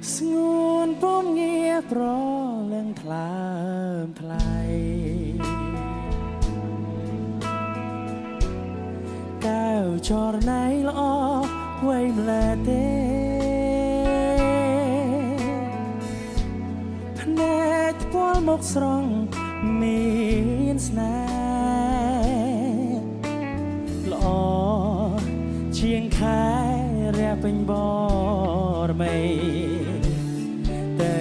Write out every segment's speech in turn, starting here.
ស្ងួនពំងារប្រលឹងថ្លើមថ្លៃកៅចរណៃល្អវៃម្លែទេភ្នែកថ្ពាល់មកស្រង់មានស្នេហ៍ល្អជាងខែរះពេញបរមីតែ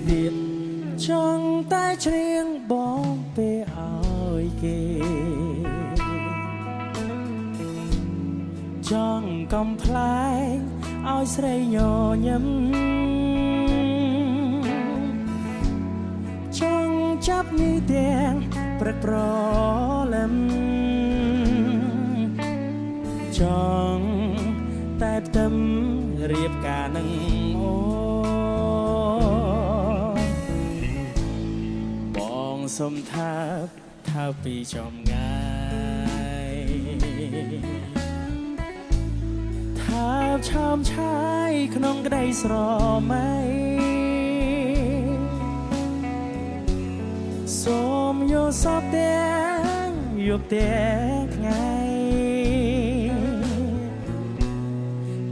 ទៀតចង់តែច្រៀងបងពេលឲ្យគេចង់កំប្លែងឲ្យស្រីញញឹមចង់ចាប់នេះទាំងព្រឹកប្រលឹមចង់តែផ្ទឹមរៀបការនឹងអូបងសុំថាពីចំងាយថាឆោមឆាយក្នុងក្តីស្រមៃសូមយកសពទាំងយប់ទាំងថ្ងៃ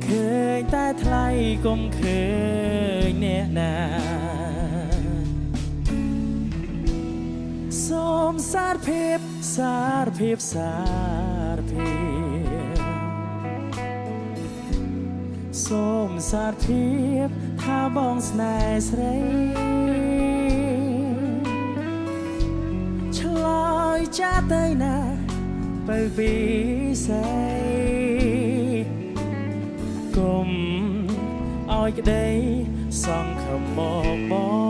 ឃើញតែថ្លៃគុំឃើញអ្នកណាសូមសារភាពសារភាពសូមសារភាពថាបងស្នេហ៍ស្រីឆ្លើយចាទៅណាបើពីស្រីគុំឲ្យក្តីសង្ឃឹមមកបង